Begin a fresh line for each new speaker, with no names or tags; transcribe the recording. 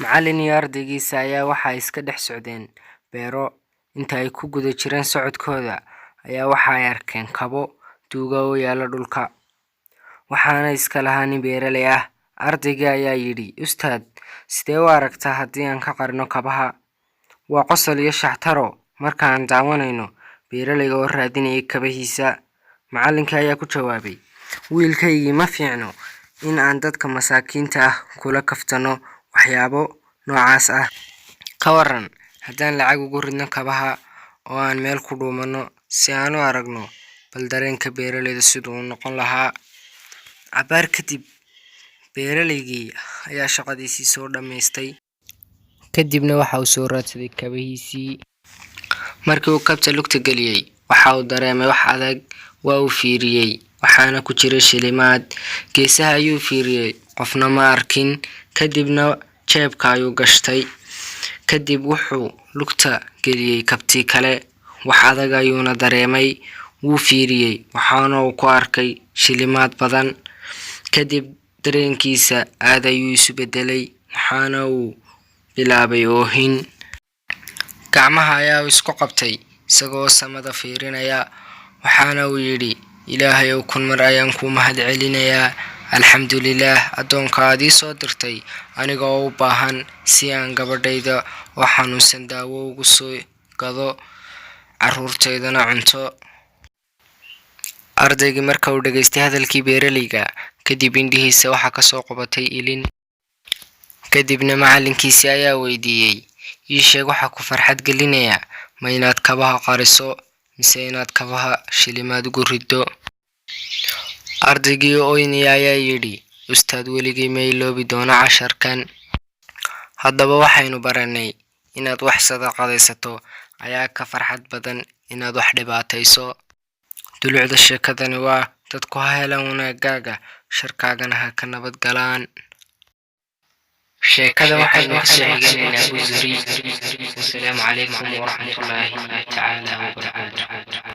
Macallin iyo ardaygiisa ayaa waxay iska dhex socdeen beero. Inta ay ku guda jireen socodkooda ayaa waxa ay arkeen kabo duuga oo yaalla dhulka, waxaana iska lahaa nin beeraley ah. Ardayga ayaa yidhi, Ustaad, sidee u aragtaa haddii aan ka qarino kabaha? Waa qosol iyo shaxtaro marka aan daawanayno beeraleyga oo raadinaya kabahiisa. Macallinka ayaa ku jawaabay, wiilkaygii, ma fiicno in aan dadka masaakiinta ah kula kaftano waxyaabo noocaas ah. Ka waran haddaan lacag ugu ridno kabaha oo aan meel ku dhuumanno si aan u aragno bal dareenka beeraleyda siduu u noqon lahaa. Cabaar kadib, beeraleygii ayaa shaqadiisii soo dhammaystay, kadibna waxa uu soo raadsaday kabahiisii. Markii uu kabta lugta geliyey, waxa uu dareemay wax adag. Waa uu fiiriyey, waxaana ku jiray shilimaad. Geesaha ayuu fiiriyey, qofna ma arkin. Kadibna jeebka ayuu gashtay. Kadib wuxuu lugta geliyey kabtii kale, wax adag ayuuna dareemay. Wuu fiiriyey, waxaana uu ku arkay shilimaad badan. Kadib dareenkiisa aad ayuu isu beddelay, waxaana uu bilaabay oohin. Gacmaha ayaa isku qabtay isagoo samada fiirinaya, waxaana uu yidhi, Ilaahayow, kun mar ayaan kuu mahadcelinayaa. Alxamdulillaah, addoonka aad ii soo dirtay aniga oo u baahan si aan gabadhayda oo xanuunsan daawo ugu soo gado, carruurtaydana cunto. Ardaygii marka uu dhageystay hadalkii beeraleyga, kadib indhihiisa waxaa ka soo qabatay ilin. Kadibna macallinkiisii ayaa weydiiyey, ii sheeg waxa ku farxad gelinaya, ma inaad kabaha qariso mise inaad kabaha shilimaad ugu riddo? Ardaygii ooynaya ayaa yidhi, Ustaad, weligay ma iloobi doono casharkan. Haddaba waxaynu baranay inaad wax sadaqadaysato ayaa ka farxad badan inaad wax dhibaatayso. Dulucda sheekadani waa dadku ha helaan wanaagaaga, sharkaagana ha ka nabad galaan. sheekada waxaynu ka soo xiganaynaa Abu Zuriyy. Wassalaamu calaykum waraxmatullaahi tacaala wabarakaatuh.